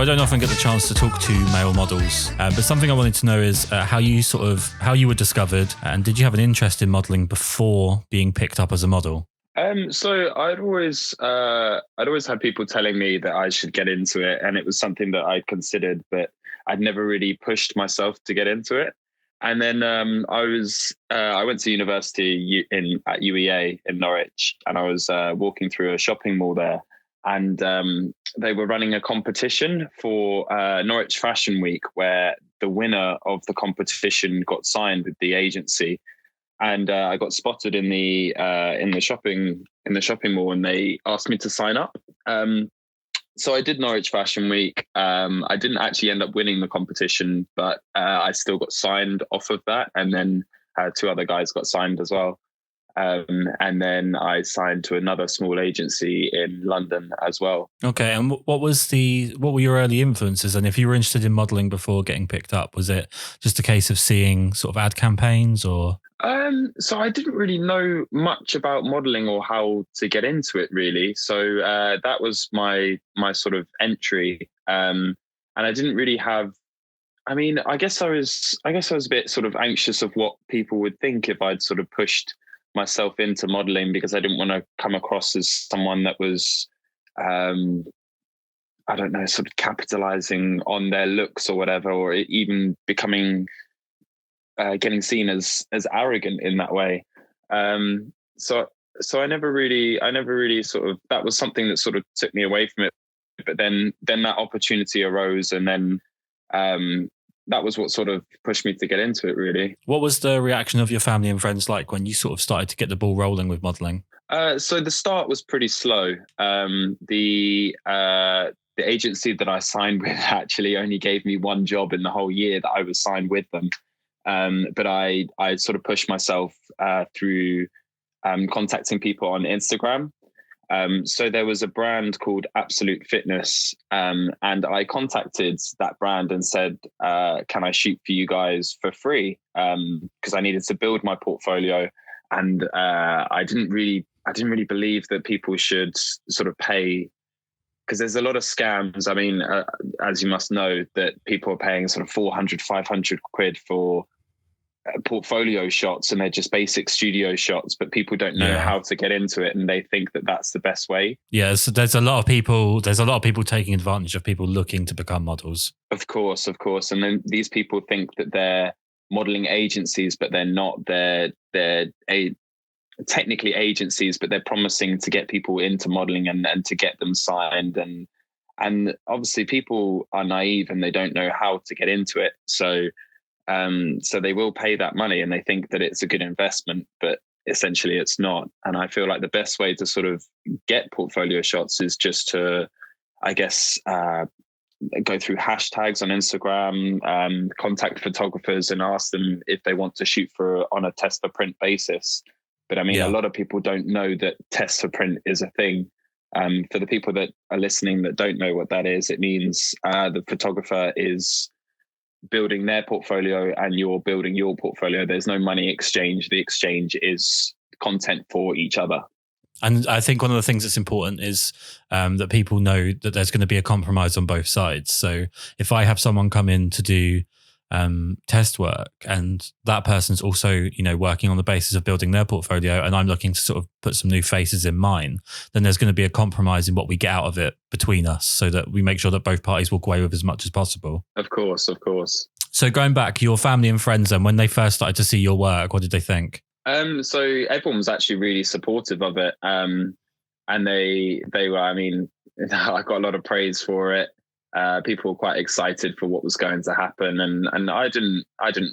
don't often get the chance to talk to male models, but something I wanted to know is how you were discovered, and did you have an interest in modeling before being picked up as a model? So I'd always had people telling me that I should get into it, and it was something that I'd considered, but I'd never really pushed myself to get into it. And then I went to university at UEA in Norwich, and I was walking through a shopping mall there, and they were running a competition for Norwich Fashion Week, where the winner of the competition got signed with the agency. And I got spotted in the shopping mall, and they asked me to sign up. So I did Norwich Fashion Week. I didn't actually end up winning the competition, but I still got signed off of that. And then two other guys got signed as well. And then I signed to another small agency in London as well. Okay, and what were your early influences? And if you were interested in modelling before getting picked up, was it just a case of seeing sort of ad campaigns, or? So I didn't really know much about modelling or how to get into it, really. So that was my sort of entry, and I didn't really have. I mean, I guess I was a bit sort of anxious of what people would think if I'd sort of pushed myself into modeling, because I didn't want to come across as someone that was, I don't know, sort of capitalizing on their looks or whatever, or even becoming, getting seen as arrogant in that way. So I never really sort of, that was something that sort of took me away from it. But then that opportunity arose, and then, that was what sort of pushed me to get into it, really. What was the reaction of your family and friends like when you sort of started to get the ball rolling with modelling? So the start was pretty slow. The agency that I signed with actually only gave me one job in the whole year that I was signed with them. But I sort of pushed myself through contacting people on Instagram. So there was a brand called Absolute Fitness, and I contacted that brand and said, can I shoot for you guys for free? Because I needed to build my portfolio, and I didn't really believe that people should sort of pay, because there's a lot of scams. I mean, as you must know, that people are paying sort of 400, 500 quid for portfolio shots, and they're just basic studio shots, but people don't know how to get into it, and they think that that's the best way. Yeah, so there's a lot of people taking advantage of people looking to become models. Of course. And then these people think that they're modeling agencies, but they're not. They're technically agencies, but they're promising to get people into modeling and to get them signed. And obviously people are naive and they don't know how to get into it. So they will pay that money and they think that it's a good investment, but essentially it's not. And I feel like the best way to sort of get portfolio shots is just to, I guess, go through hashtags on Instagram, contact photographers and ask them if they want to shoot on a test for print basis. But I mean, a lot of people don't know that test for print is a thing. For the people that are listening that don't know what that is, it means the photographer is building their portfolio and you're building your portfolio. There's no money exchange. The exchange is content for each other. And I think one of the things that's important is that people know that there's going to be a compromise on both sides. So if I have someone come in to do test work and that person's also, you know, working on the basis of building their portfolio, and I'm looking to sort of put some new faces in mine, then there's going to be a compromise in what we get out of it between us, so that we make sure that both parties walk away with as much as possible. Of course. So going back, your family and friends, and when they first started to see your work, what did they think? So everyone was actually really supportive of it. And they were, I mean, I got a lot of praise for it. People were quite excited for what was going to happen, and I didn't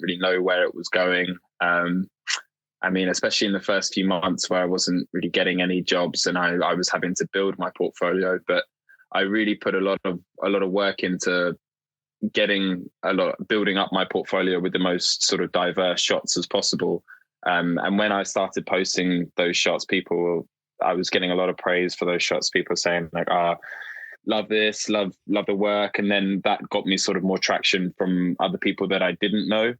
really know where it was going. I mean, especially in the first few months where I wasn't really getting any jobs and I was having to build my portfolio. But I really put a lot of work into building up my portfolio with the most sort of diverse shots as possible. And when I started posting those shots, I was getting a lot of praise for those shots. People saying like, love this, love the work. And then that got me sort of more traction from other people that I didn't know.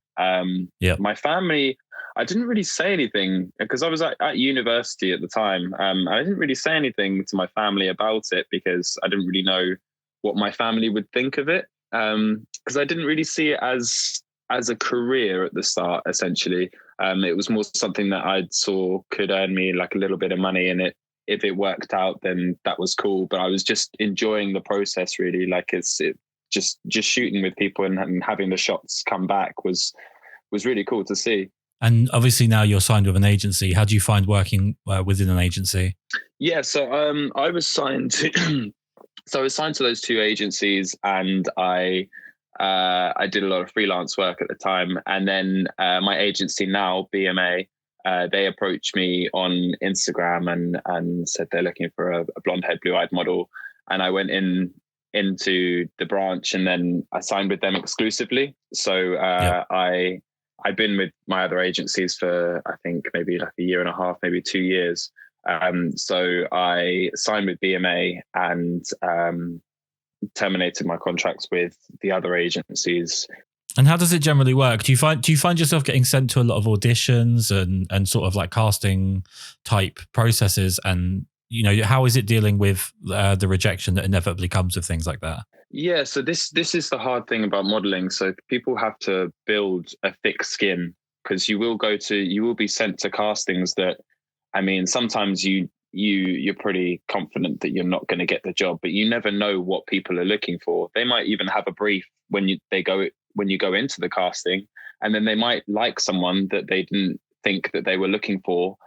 My family, I didn't really say anything because I was at university at the time. I didn't really say anything to my family about it because I didn't really know what my family would think of it, because I didn't really see it as a career at the start. Essentially, it was more something that I saw could earn me like a little bit of money, and if it worked out, then that was cool. But I was just enjoying the process, really. Like just shooting with people and having the shots come back was really cool to see. And obviously now you're signed with an agency. How do you find working within an agency? Yeah, so I was signed to so I was signed to those two agencies, and I did a lot of freelance work at the time. And then my agency now, BMA, they approached me on Instagram and said they're looking for a blonde-haired, blue-eyed model. And I went into the branch, and then I signed with them exclusively. So I've been with my other agencies for, I think, maybe like a year and a half, maybe 2 years. So I signed with BMA and terminated my contracts with the other agencies. And how does it generally work? Do you find yourself getting sent to a lot of auditions and sort of like casting type processes? And, you know, how is it dealing with the rejection that inevitably comes with things like that? Yeah, so this is the hard thing about modeling. So people have to build a thick skin, because you will be sent to castings that, I mean, sometimes you're pretty confident that you're not going to get the job, but you never know what people are looking for. They might even have a brief when you go into the casting, and then they might like someone that they didn't think that they were looking for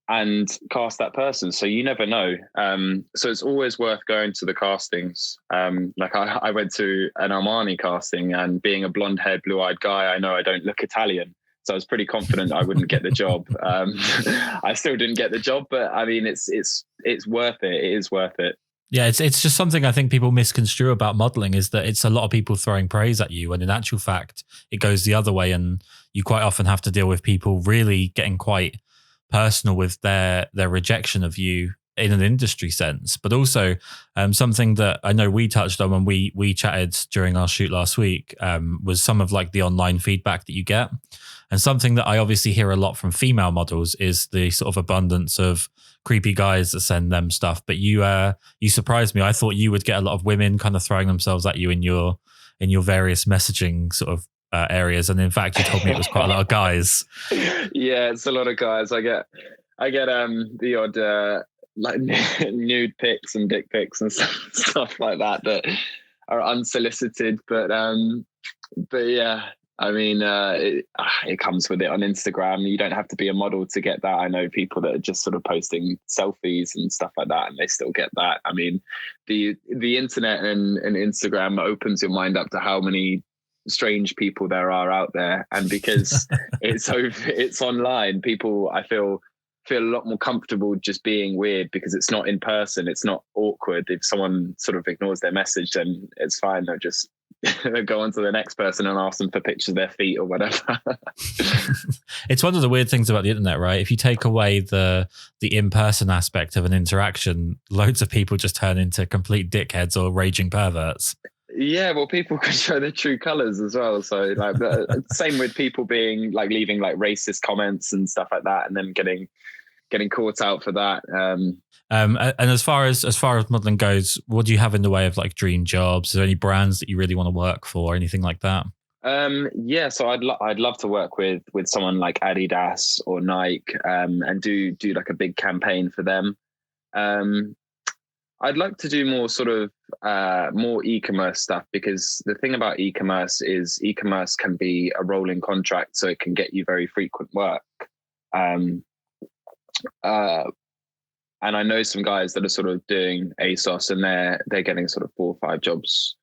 and cast that person. So you never know. So it's always worth going to the castings. Like I went to an Armani casting, and being a blonde-haired, blue-eyed guy, I know I don't look Italian. So I was pretty confident I wouldn't get the job. I still didn't get the job, but I mean, it's worth it. It is worth it. Yeah, it's just something I think people misconstrue about modeling, is that it's a lot of people throwing praise at you, when in actual fact, it goes the other way, and you quite often have to deal with people really getting quite personal with their rejection of you in an industry sense. But also something that I know we touched on when we chatted during our shoot last week was some of like the online feedback that you get. And something that I obviously hear a lot from female models is the sort of abundance of creepy guys that send them stuff. But you surprised me. I thought you would get a lot of women kind of throwing themselves at you in your various messaging sort of areas. And in fact, you told me it was quite a lot of guys. Yeah, it's a lot of guys. I get the odd like nude pics and dick pics and stuff like that are unsolicited. But yeah. I mean, it comes with it on Instagram. You don't have to be a model to get that. I know people that are just sort of posting selfies and stuff like that, and they still get that. I mean, the internet and Instagram opens your mind up to how many strange people there are out there. And because it's online, people, I feel a lot more comfortable just being weird, because it's not in person. It's not awkward. If someone sort of ignores their message, then it's fine. They'll just go on to the next person and ask them for pictures of their feet or whatever. It's one of the weird things about the internet, right? If you take away the in-person aspect of an interaction, loads of people just turn into complete dickheads or raging perverts. Yeah, well, people can show their true colors as well. So like same with people being like leaving like racist comments and stuff like that, and then getting caught out for that. And as far as modeling goes, what do you have in the way of like dream jobs? Is there any brands that you really want to work for or anything like that? Yeah, so I'd love to work with someone like Adidas or Nike, and do like a big campaign for them. I'd like to do more sort of more e-commerce stuff, because the thing about e-commerce is e-commerce can be a rolling contract, so it can get you very frequent work. And I know some guys that are sort of doing ASOS, and they're getting sort of 4 or 5 jobs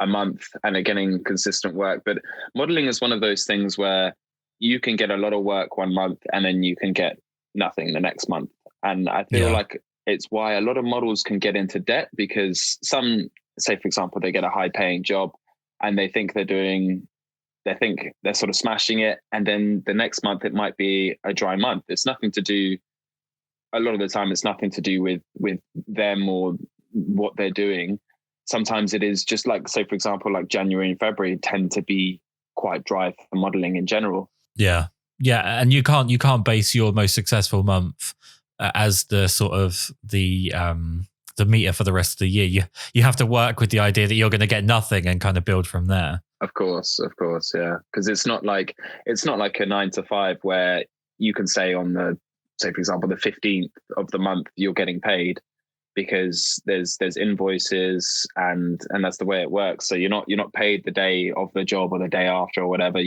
a month and are getting consistent work. But modeling is one of those things where you can get a lot of work one month and then you can get nothing the next month. And I feel like it's why a lot of models can get into debt, because some, say, for example, they get a high paying job and they think they're sort of smashing it. And then the next month it might be a dry month. A lot of the time it's nothing to do with them or what they're doing. Sometimes it is just like, say, for example, like January and February tend to be quite dry for modeling in general. Yeah. Yeah. And you can't base your most successful month as the sort of the the meter for the rest of the year. You have to work with the idea that you're going to get nothing and kind of build from there. Of course, yeah. Because it's not like a 9 to 5 where you can say say for example, the 15th of the month you're getting paid, because there's invoices and that's the way it works. So you're not paid the day of the job or the day after or whatever.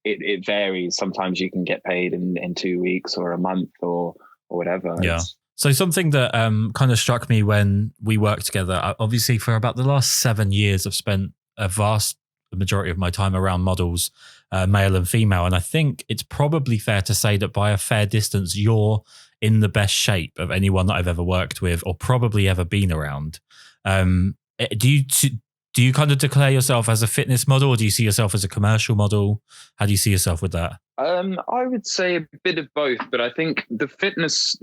It varies. Sometimes you can get paid in 2 weeks or a month or whatever. Yeah. So something that kind of struck me when we worked together, obviously for about the last 7 years, I've spent a vast majority of my time around models, male and female. And I think it's probably fair to say that by a fair distance, you're in the best shape of anyone that I've ever worked with or probably ever been around. Do you kind of declare yourself as a fitness model, or do you see yourself as a commercial model? How do you see yourself with that? I would say a bit of both, but I think the fitness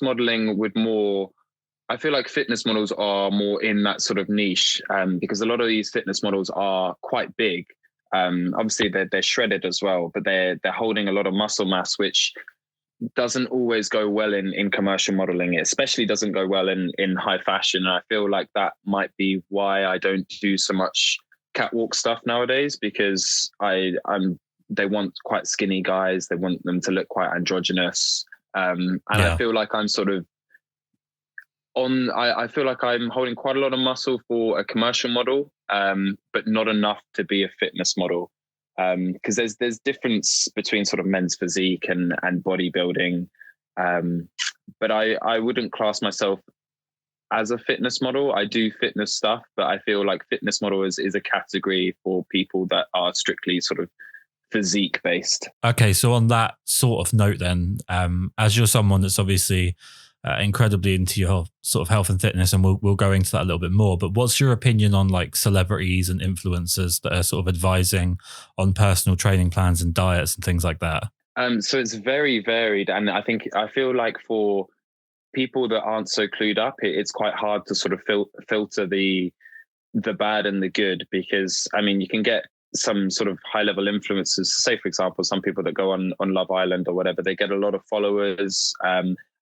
modeling would more. I feel like fitness models are more in that sort of niche, because a lot of these fitness models are quite big. Obviously, they're shredded as well, but they're holding a lot of muscle mass, which doesn't always go well in commercial modeling. It especially doesn't go well in high fashion. And I feel like that might be why I don't do so much catwalk stuff nowadays, because they want quite skinny guys. They want them to look quite androgynous. I feel like I'm sort of I feel like I'm holding quite a lot of muscle for a commercial model, but not enough to be a fitness model. Because there's difference between sort of men's physique and bodybuilding. But I wouldn't class myself as a fitness model. I do fitness stuff, but I feel like fitness model is a category for people that are strictly sort of physique based. Okay, so on that sort of note then, as you're someone that's obviously incredibly into your sort of health and fitness, and we'll go into that a little bit more, but what's your opinion on like celebrities and influencers that are sort of advising on personal training plans and diets and things like that? So it's very varied, and I feel like for people that aren't so clued up, it's quite hard to sort of filter the bad and the good, because I mean you can get some sort of high level influencers. Say for example, some people that go on Love Island or whatever, they get a lot of followers,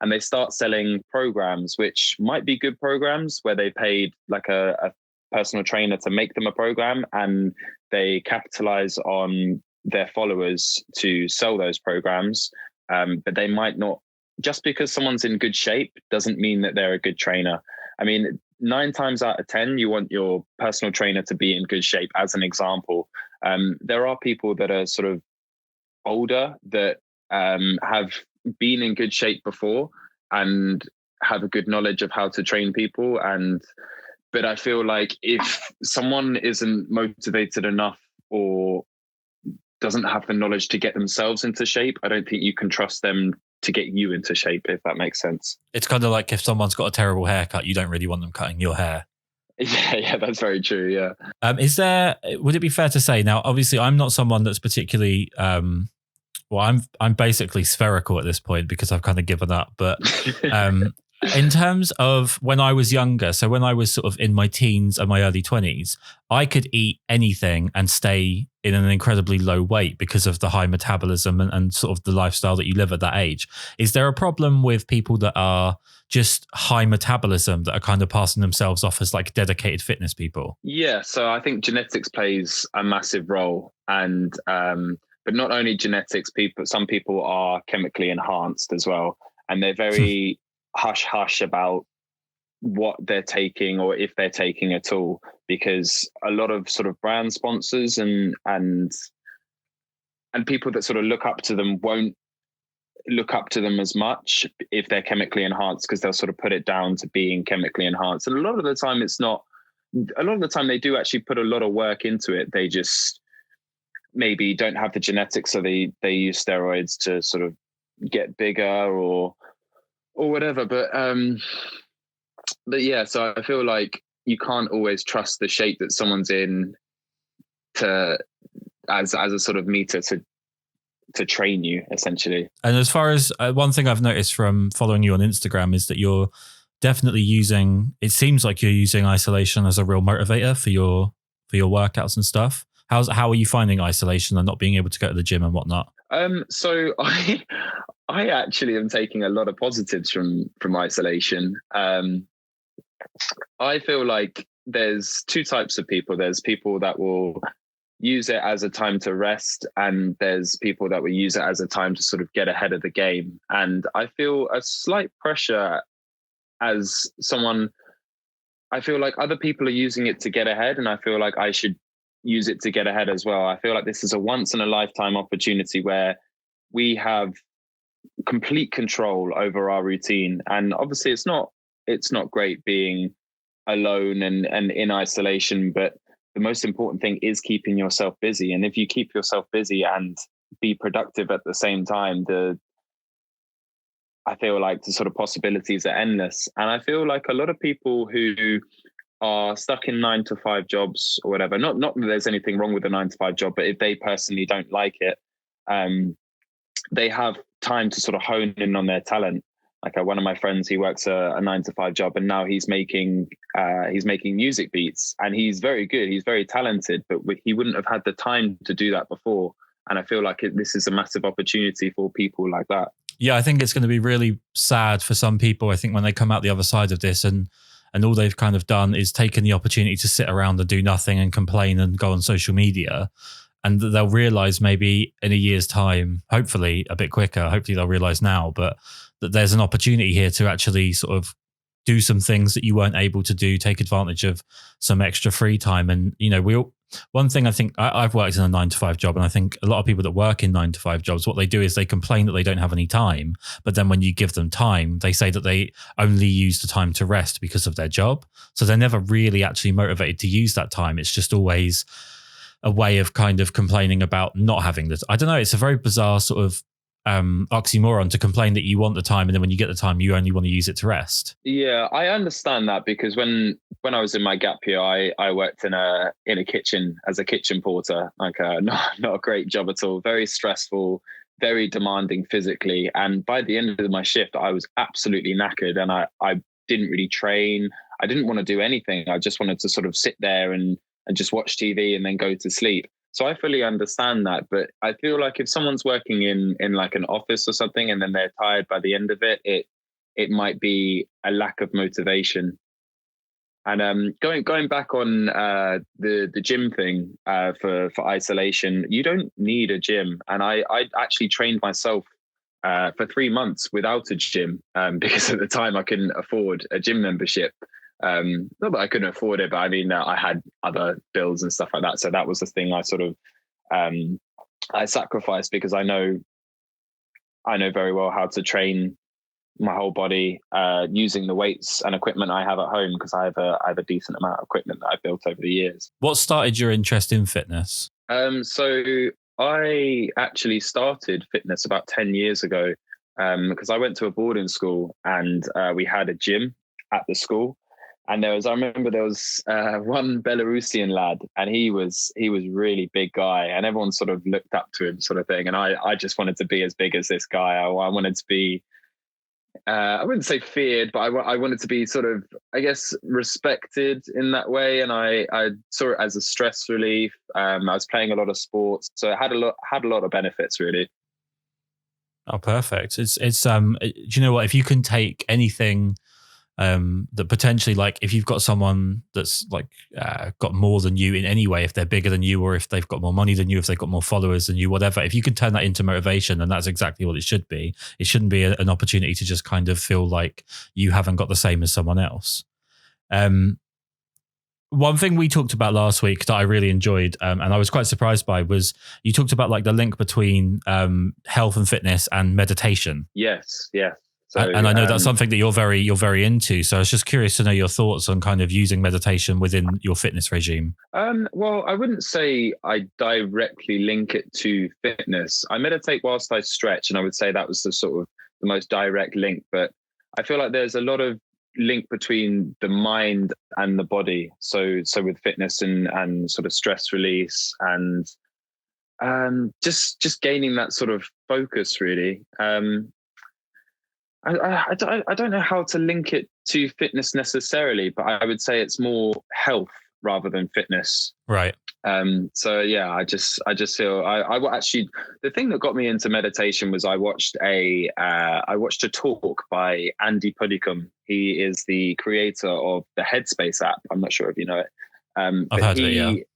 and they start selling programs, which might be good programs where they paid like a personal trainer to make them a program, and they capitalize on their followers to sell those programs. But they might not, just because someone's in good shape doesn't mean that they're a good trainer. I mean, 9 times out of 10, you want your personal trainer to be in good shape, as an example. There are people that are sort of older that have been in good shape before and have a good knowledge of how to train people. But I feel like if someone isn't motivated enough or doesn't have the knowledge to get themselves into shape, I don't think you can trust them to get you into shape, if that makes sense. It's kind of like if someone's got a terrible haircut, you don't really want them cutting your hair. Yeah, that's very true. Yeah. Would it be fair to say, now, obviously I'm not someone that's particularly, I'm basically spherical at this point because I've kind of given up, but in terms of when I was younger, so when I was sort of in my teens and my early 20s, I could eat anything and stay in an incredibly low weight because of the high metabolism and sort of the lifestyle that you live at that age. Is there a problem with people that are just high metabolism that are kind of passing themselves off as like dedicated fitness people? Yeah, so I think genetics plays a massive role, and but not only genetics, some people are chemically enhanced as well, and they're very hush about what they're taking or if they're taking at all, because a lot of sort of brand sponsors and people that sort of look up to them won't look up to them as much if they're chemically enhanced, because they'll sort of put it down to being chemically enhanced. And a lot of the time it's not. A lot of the time they do actually put a lot of work into it. They just maybe don't have the genetics, so they use steroids to sort of get bigger or whatever. But yeah, so I feel like you can't always trust the shape that someone's in as a sort of meter to train you, essentially. And as far as one thing I've noticed from following you on Instagram is that you're definitely it seems like you're using isolation as a real motivator for your workouts and stuff. How are you finding isolation and not being able to go to the gym and whatnot? So I actually am taking a lot of positives from isolation. I feel like there's two types of people. There's people that will use it as a time to rest, and there's people that will use it as a time to sort of get ahead of the game. And I feel a slight pressure as someone. I feel like other people are using it to get ahead, and I feel like I should use it to get ahead as well. I feel like this is a once in a lifetime opportunity where we have complete control over our routine. And obviously it's not great being alone and in isolation, but the most important thing is keeping yourself busy. And if you keep yourself busy and be productive at the same time, I feel like the sort of possibilities are endless. And I feel like a lot of people who are stuck in 9 to 5 jobs or whatever, not that there's anything wrong with a 9 to 5 job, but if they personally don't like it, they have time to sort of hone in on their talent. Like one of my friends, he works a 9 to 5 job, and now he's making music beats, and he's very good. He's very talented, but he wouldn't have had the time to do that before. And I feel like this is a massive opportunity for people like that. Yeah, I think it's going to be really sad for some people, I think, when they come out the other side of this and all they've kind of done is taken the opportunity to sit around and do nothing and complain and go on social media. And they'll realize maybe in a year's time, hopefully a bit quicker, hopefully they'll realize now, but that there's an opportunity here to actually sort of do some things that you weren't able to do, take advantage of some extra free time. And, one thing I think I've worked in a 9 to 5 job, and I think a lot of people that work in 9 to 5 jobs, what they do is they complain that they don't have any time. But then when you give them time, they say that they only use the time to rest because of their job. So they're never really actually motivated to use that time. It's just always a way of kind of complaining about not having this. I don't know. It's a very bizarre sort of oxymoron to complain that you want the time, and then when you get the time, you only want to use it to rest. Yeah, I understand that, because when I was in my gap year, I worked in a kitchen as a kitchen porter, like not a great job at all, very stressful, very demanding physically. And by the end of my shift, I was absolutely knackered, and I didn't really train. I didn't want to do anything. I just wanted to sort of sit there and just watch TV and then go to sleep. So I fully understand that, but I feel like if someone's working in like an office or something, and then they're tired by the end of it, it might be a lack of motivation. And going back on the gym thing for isolation, you don't need a gym. And I actually trained myself for 3 months without a gym because at the time I couldn't afford a gym membership. Not that I couldn't afford it, but I mean, I had other bills and stuff like that. So that was the thing I sort of I sacrificed, because I know very well how to train my whole body using the weights and equipment I have at home, because I have a decent amount of equipment that I've built over the years. What started your interest in fitness? So I actually started fitness about 10 years ago because I went to a boarding school, and we had a gym at the school. And I remember there was one Belarusian lad, and he was really big guy, and everyone sort of looked up to him, sort of thing. And I just wanted to be as big as this guy. I wanted to be, I wouldn't say feared, but I wanted to be sort of, I guess, respected in that way. And I saw it as a stress relief. I was playing a lot of sports, so it had a lot of benefits, really. Oh, perfect. It's do you know what? If you can take anything that potentially, like, if you've got someone that's like got more than you in any way, if they're bigger than you, or if they've got more money than you, if they've got more followers than you, whatever, if you can turn that into motivation, then that's exactly what it should be. It shouldn't be an opportunity to just kind of feel like you haven't got the same as someone else. One thing we talked about last week that I really enjoyed, and I was quite surprised by, was you talked about like the link between health and fitness and meditation. Yes, yeah. So, and I know that's something that you're very into. So I was just curious to know your thoughts on kind of using meditation within your fitness regime. Well, I wouldn't say I directly link it to fitness. I meditate whilst I stretch, and I would say that was the most direct link. But I feel like there's a lot of link between the mind and the body. So with fitness and sort of stress release and just gaining that sort of focus, really. I don't know how to link it to fitness necessarily, but I would say it's more health. rather than fitness. Right. So yeah, I just feel actually, the thing that got me into meditation was I watched a talk by Andy Puddicombe. He is the creator of the Headspace app. I'm not sure if you know it. I've heard of it,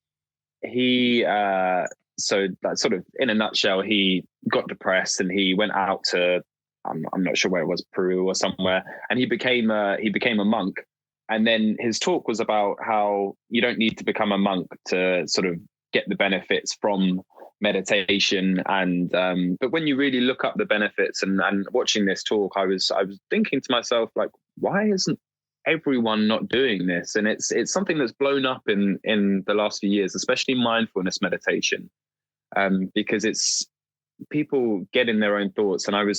yeah. So that sort of, in a nutshell, he got depressed and he went out to, I'm not sure where it was, Peru or somewhere, and he became a monk. And then his talk was about how you don't need to become a monk to sort of get the benefits from meditation. And but when you really look up the benefits, and watching this talk, I was thinking to myself, like, why isn't everyone not doing this? And it's something that's blown up in the last few years, especially mindfulness meditation, because it's people get in their own thoughts. And I'm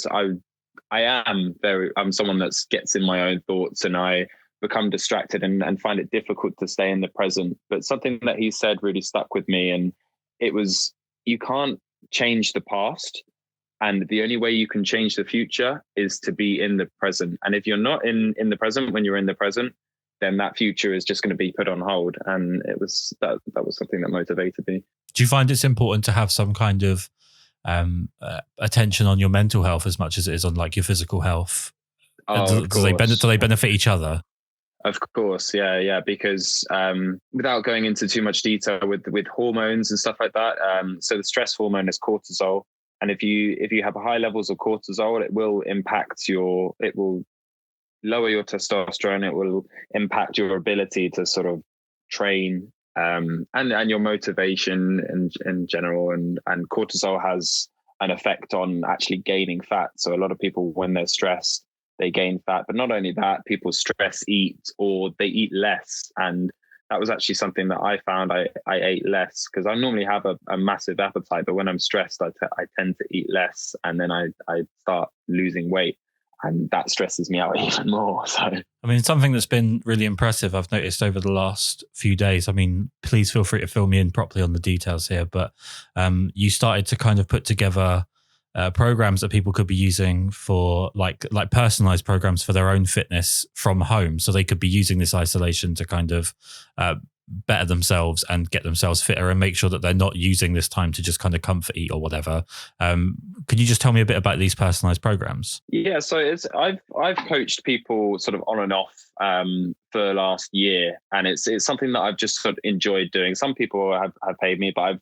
someone that gets in my own thoughts, and I become distracted and find it difficult to stay in the present. But something that he said really stuck with me, and it was, you can't change the past, and the only way you can change the future is to be in the present. And if you're not in the present when you're in the present, then that future is just going to be put on hold. And it was that was something that motivated me. Do you find it's important to have some kind of attention on your mental health as much as it is on like your physical health? Do they benefit each other? Of course, yeah, because without going into too much detail with hormones and stuff like that, so the stress hormone is cortisol, and if you have high levels of cortisol, it will lower your testosterone, it will impact your ability to sort of train, and your motivation in general, and cortisol has an effect on actually gaining fat. So a lot of people, when they're stressed, they gain fat. But not only that, people stress eat, or they eat less. And that was actually something that I found. I ate less because I normally have a massive appetite, but when I'm stressed, I tend to eat less, and then I start losing weight, and that stresses me out even more. So, I mean, something that's been really impressive I've noticed over the last few days, I mean, please feel free to fill me in properly on the details here, but you started to kind of put together programs that people could be using for like personalized programs for their own fitness from home. So they could be using this isolation to kind of better themselves and get themselves fitter, and make sure that they're not using this time to just kind of comfort eat or whatever. Could you just tell me a bit about these personalized programs? Yeah, so I've coached people sort of on and off for the last year, and it's something that I've just sort of enjoyed doing. Some people have paid me, but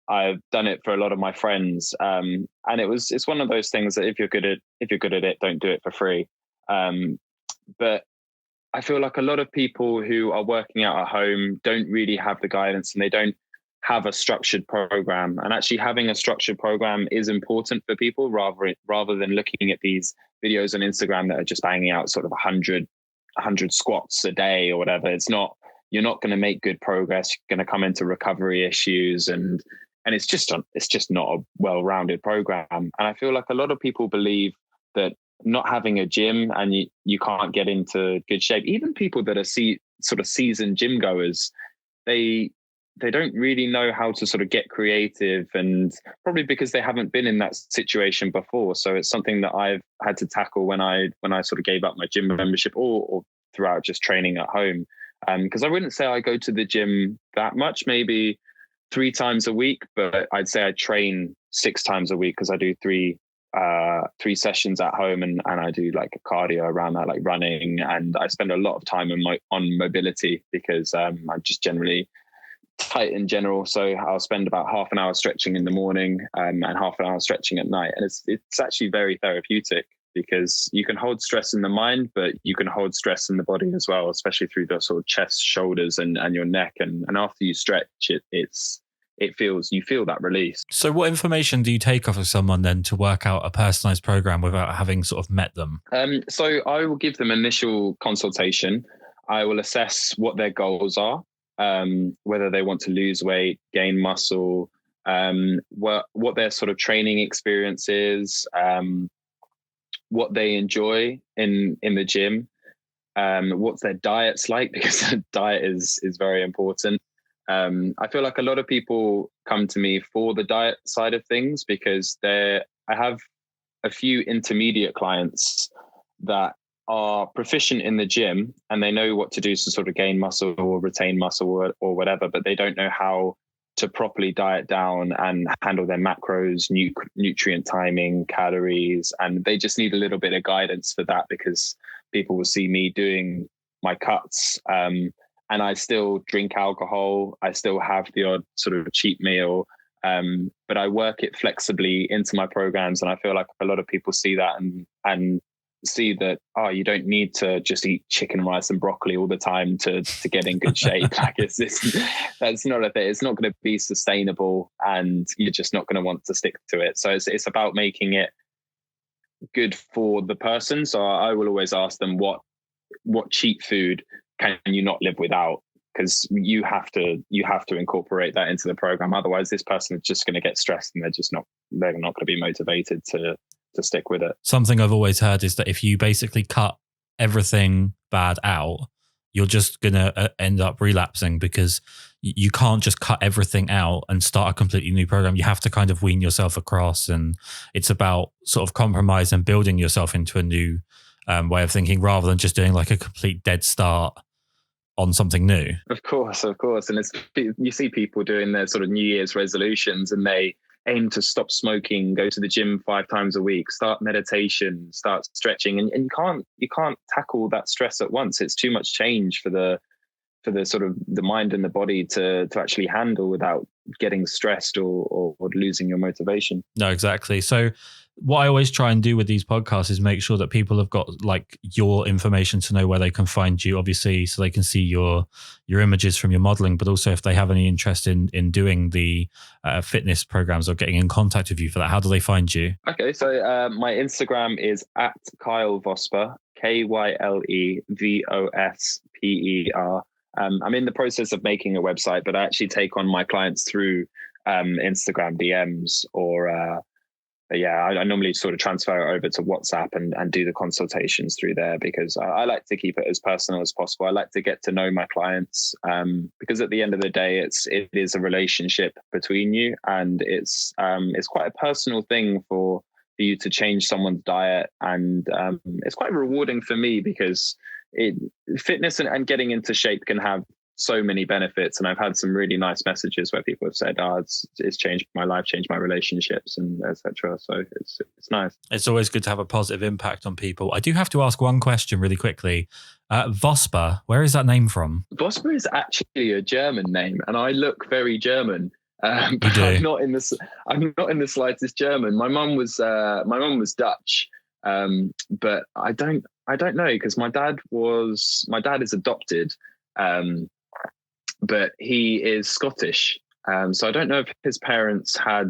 I've done it for a lot of my friends, and it's one of those things that if you're good at it, don't do it for free. But I feel like a lot of people who are working out at home don't really have the guidance, and they don't have a structured program. And actually having a structured program is important for people, rather than looking at these videos on Instagram that are just banging out sort of 100 squats a day or whatever. You're not going to make good progress. You're going to come into recovery issues, and it's just not a well-rounded program. And I feel like a lot of people believe that not having a gym and you can't get into good shape. Even people that are sort of seasoned gym goers, they don't really know how to sort of get creative, and probably because they haven't been in that situation before. So it's something that I've had to tackle when I sort of gave up my gym membership, or throughout just training at home. Because I wouldn't say I go to the gym that much, maybe 3 times a week, but I'd say I train 6 times a week, because I do three sessions at home, and I do like a cardio around that, like running, and I spend a lot of time on mobility, because I'm just generally tight in general. So I'll spend about half an hour stretching in the morning, and half an hour stretching at night, and it's actually very therapeutic, because you can hold stress in the mind, but you can hold stress in the body as well, especially through the sort of chest, shoulders, and your neck. And after you stretch, you feel that release. So what information do you take off of someone then to work out a personalized program without having sort of met them? So I will give them initial consultation. I will assess what their goals are, whether they want to lose weight, gain muscle, what their sort of training experience is, what they enjoy in the gym, what their diet's like, because diet is very important. I feel like a lot of people come to me for the diet side of things, because I have a few intermediate clients that are proficient in the gym and they know what to do to sort of gain muscle or retain muscle or whatever, but they don't know how to properly diet down and handle their macros, nutrient timing, calories, and they just need a little bit of guidance for that, because people will see me doing my cuts, and I still drink alcohol. I still have the odd sort of cheat meal, but I work it flexibly into my programs, and I feel like a lot of people see that and see that, oh, you don't need to just eat chicken, rice and broccoli all the time to get in good shape. Like that's not a thing. It's not going to be sustainable, and you're just not going to want to stick to it. So it's about making it good for the person. So I will always ask them, what cheat food can you not live without? Because you have to incorporate that into the program. Otherwise, this person is just going to get stressed, and they're not going to be motivated to stick with it. Something I've always heard is that if you basically cut everything bad out, you're just going to end up relapsing, because you can't just cut everything out and start a completely new program. You have to kind of wean yourself across, and it's about sort of compromise and building yourself into a new way of thinking, rather than just doing like a complete dead start on something new. Of course. And you see people doing their sort of New Year's resolutions, and they aim to stop smoking, go to the gym 5 times a week, start meditation, start stretching, and you can't tackle that stress at once. It's too much change for the sort of the mind and the body to actually handle without getting stressed or losing your motivation. No, exactly. So what I always try and do with these podcasts is make sure that people have got like your information to know where they can find you, obviously, so they can see your images from your modeling, but also if they have any interest in doing the fitness programs or getting in contact with you for that, how do they find you? Okay, so my Instagram is at Karl Vosper, KYLEVOSPER. I'm in the process of making a website, but I actually take on my clients through Instagram DMs or I normally sort of transfer it over to WhatsApp and do the consultations through there, because I like to keep it as personal as possible. I like to get to know my clients, because at the end of the day, it is a relationship between you, and it's quite a personal thing for you to change someone's diet, and it's quite rewarding for me, because fitness and getting into shape can have so many benefits, and I've had some really nice messages where people have said, it's changed my life, changed my relationships, and etc. So it's nice. It's always good to have a positive impact on people. I do have to ask one question really quickly. Vosper, where is that name from? Vosper is actually a German name, and I look very German. But I'm not in the slightest German. My mum was Dutch, but I don't know, because my dad is adopted. But he is Scottish. So I don't know if his parents had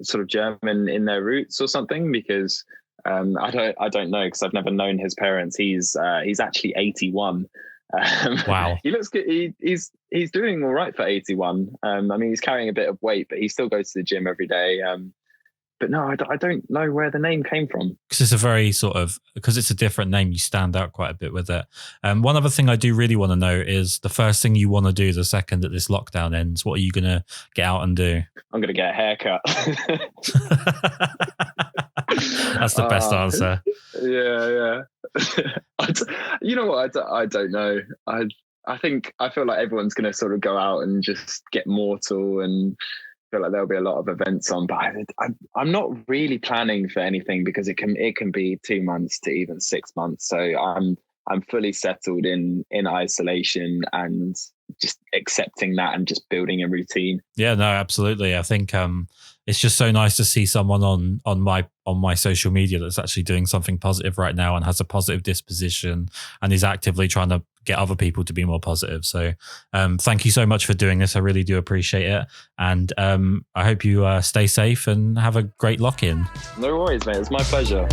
sort of German in their roots or something, because I don't know, because I've never known his parents. He's actually 81. Wow. He looks good. He's doing all right for 81. I mean, he's carrying a bit of weight, but he still goes to the gym every day. But no, I don't know where the name came from. Because it's a different name, you stand out quite a bit with it. One other thing I do really want to know is the first thing you want to do the second that this lockdown ends. What are you going to get out and do? I'm going to get a haircut. That's the best answer. Yeah. You know what? I don't know. I feel like everyone's going to sort of go out and just get mortal, and feel like there'll be a lot of events on, but I'm not really planning for anything, because it can be 2 months to even 6 months. So I'm fully settled in isolation and just accepting that and just building a routine. Yeah, no, absolutely. I think it's just so nice to see someone on my social media that's actually doing something positive right now and has a positive disposition and is actively trying to get other people to be more positive. So thank you so much for doing this. I really do appreciate it. And I hope you stay safe and have a great lock-in. No worries, mate. It's my pleasure.